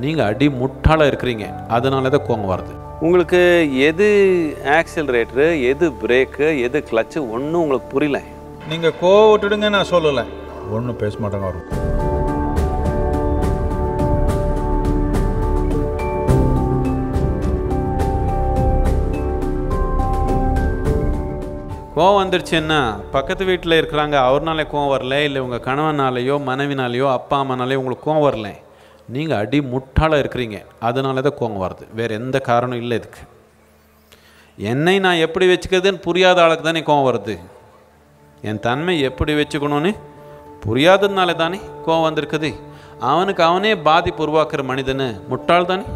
நீங்கள் அடி முட்டாளாக இருக்கிறீங்க. அதனால தான் கோவம் வருது. உங்களுக்கு எது ஆக்சிலரேட்டரு, எது பிரேக்கு, எது கிளச்சு ஒன்றும் உங்களுக்கு புரியல. நீங்கள் கோவம் விட்டுடுங்க, நான் சொல்லலை. ஒன்றும் பேச மாட்டாங்க வரும். கோவம் வந்துருச்சுன்னா பக்கத்து வீட்டில் இருக்கிறாங்க அவர்னாலே கோவம் வரல, இல்லை உங்கள் கணவனாலேயோ மனைவினாலேயோ அப்பா அம்மானாலேயோ உங்களுக்கு கோவம் வரல. நீங்கள் அடி முட்டாளாக இருக்கிறீங்க. அதனால தான் கோவம் வருது. வேறு எந்த காரணம் இல்லை இதுக்கு. என்னை நான் எப்படி வச்சுக்கிறதுன்னு புரியாத ஆளுக்கு தானே கோவம் வருது. என் தன்மை எப்படி வச்சுக்கணும்னு புரியாததுனால தானே கோவம் வந்திருக்குது. அவனுக்கு அவனே பாதிப்பு உருவாக்குற மனிதனு முட்டாள் தானே,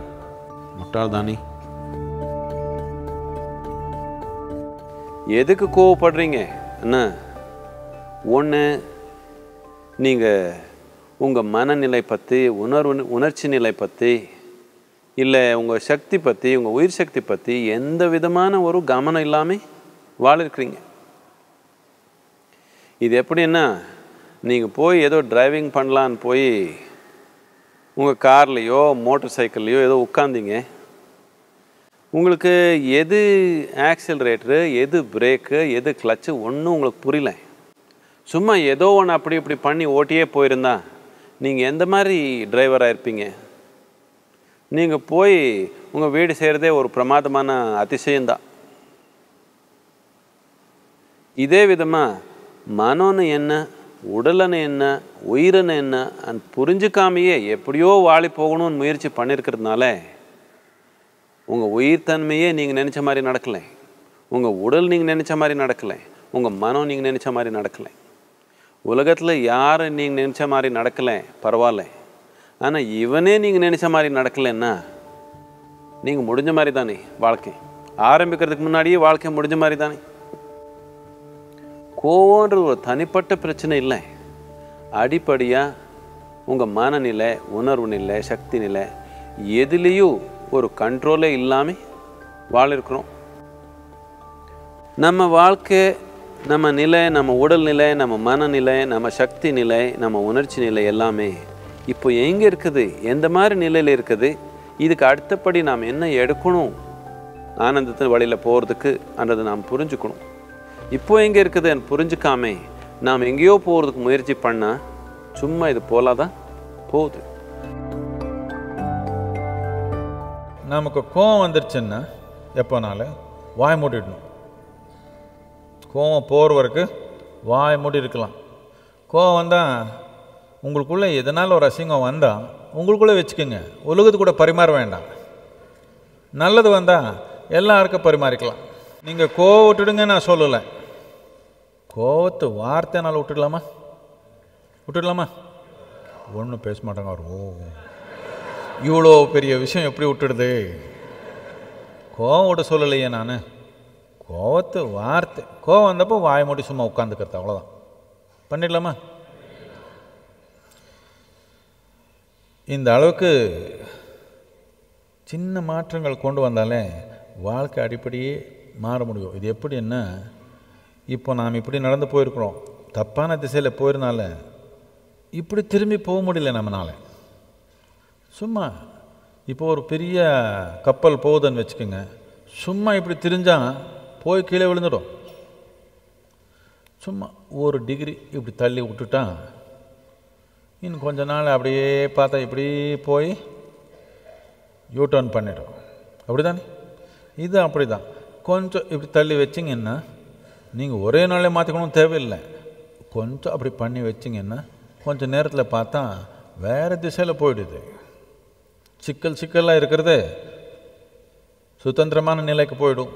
முட்டாள் தானே. எதுக்கு கோவப்படுறீங்க என்ன? ஒன்று, நீங்கள் உங்கள் மனநிலை பற்றி, உணர்ச்சி நிலை பற்றி, இல்லை உங்கள் சக்தி பற்றி, உங்கள் உயிர் சக்தி பற்றி எந்த விதமான ஒரு கவனம் இல்லாமல் வாழிருக்கிறீங்க. இது எப்படின்னா, நீங்கள் போய் ஏதோ டிரைவிங் பண்ணலான்னு போய் உங்கள் கார்லேயோ மோட்டர் சைக்கிள்லையோ ஏதோ உட்காந்திங்க. உங்களுக்கு எது ஆக்சிலரேட்டரு, எது பிரேக்கு, எது கிளச்சு ஒன்றும் உங்களுக்கு புரியல. சும்மா ஏதோ ஒன்று அப்படி இப்படி பண்ணி ஓட்டியே போயிருந்தா நீங்கள் எந்த மாதிரி டிரைவராக இருப்பீங்க? நீங்கள் போய் உங்கள் வீடு செய்கிறதே ஒரு பிரமாதமான அதிசயம்தான். இதே விதமாக மனோன்னு என்ன, உடலன்னு என்ன, உயிரன்னு என்ன புரிஞ்சுக்காமையே எப்படியோ வாழி போகணும்னு முயற்சி பண்ணியிருக்கிறதுனால உங்கள் உயிர் தன்மையே நீங்கள் நினச்ச மாதிரி நடக்கலை, உங்கள் உடல் நீங்கள் நினச்ச மாதிரி நடக்கலை, உங்கள் மனம் நீங்கள் நினச்ச மாதிரி நடக்கலை. உலகத்தில் யாரும் நீங்கள் நினச்ச மாதிரி நடக்கலை பரவாயில்ல. ஆனால் இவனே நீங்கள் நினச்ச மாதிரி நடக்கலைன்னா நீங்கள் முடிஞ்ச மாதிரி தானே. வாழ்க்கை ஆரம்பிக்கிறதுக்கு முன்னாடியே வாழ்க்கை முடிஞ்ச மாதிரி தானே. கோவன்றது ஒரு தனிப்பட்ட பிரச்சனை இல்லை. அடிப்படையாக உங்கள் மனநிலை, உணர்வு நிலை, சக்தி நிலை எதுலேயும் ஒரு கண்ட்ரோலே இல்லாமல் வாழிருக்கிறோம். நம்ம வாழ்க்கை, நம்ம நிலை, நம்ம உடல் நிலை, நம்ம மனநிலை, நம்ம சக்தி நிலை, நம்ம உணர்ச்சி நிலை எல்லாமே இப்போ எங்கே இருக்குது, எந்த மாதிரி நிலையில் இருக்குது, இதுக்கு அடுத்தபடி நாம் என்ன எடுக்கணும் ஆனந்தத்தின் வழியில் போகிறதுக்கு அன்றதை நாம் புரிஞ்சுக்கணும். இப்போ எங்கே இருக்குதுன்னு புரிஞ்சுக்காம நாம் எங்கேயோ போகிறதுக்கு முயற்சி பண்ணால் சும்மா இது போலாதான் போகுது. நமக்கு கோவம் வந்துருச்சுன்னா எப்போனால வாய் மூடிடணும். கோவம் போகிற வரைக்கும் வாய் மூடி இருக்கலாம். கோவம் வந்தால் உங்களுக்குள்ளே எதனால் ஒரு அசிங்கம் வந்தால் உங்களுக்குள்ளே வச்சுக்கோங்க, உலகத்து கூட பரிமாற வேண்டாம். நல்லது வந்தால் எல்லாருக்கும் பரிமாறிக்கலாம். நீங்கள் கோவம் விட்டுடுங்க, நான் சொல்லலை. கோவத்து வார்த்தைனால விட்டுடலாமா? ஒன்றும் பேச மாட்டாங்க அவர். இவ்வளோ பெரிய விஷயம் எப்படி விட்டுடுது? கோவம் விட சொல்லலையே நான். கோவத்து வார்த்தை, கோவம் வந்தப்போ வாய் மூடி சும்மா உட்காந்துக்கிறது, அவ்வளோதான். பண்ணிடலாமா? இந்த அளவுக்கு சின்ன மாற்றங்கள் கொண்டு வந்தாலே வாழ்க்கை அடிப்படையே மாற முடியும். இது எப்படின்னா, இப்போ நாம் இப்படி நடந்து போயிருக்கிறோம், தப்பான திசையில் போயிருந்தால இப்படி திரும்பி போக முடியல நம்மளால. சும்மா இப்போ ஒரு பெரிய கப்பல் போகுதுன்னு வச்சுக்கோங்க, சும்மா இப்படி திரிஞ்சால் போய் கீழே விழுந்துடும். சும்மா ஒரு டிகிரி இப்படி தள்ளி விட்டுட்டா இன்னும் கொஞ்ச நாள் அப்படியே பார்த்தா இப்படி போய் யூடர்ன் பண்ணிடும். அப்படி தானே? இது அப்படி தான். கொஞ்சம் இப்படி தள்ளி வச்சிங்கன்னா நீங்கள் ஒரே நாளே மாற்றிக்கணும் தேவையில்லை. கொஞ்சம் அப்படி பண்ணி வச்சிங்கன்னா கொஞ்சம் நேரத்தில் பார்த்தா வேறு திசையில் போயிடுது. சிக்கலாக இருக்கிறது சுதந்திரமான நிலைக்கு போயிடும்.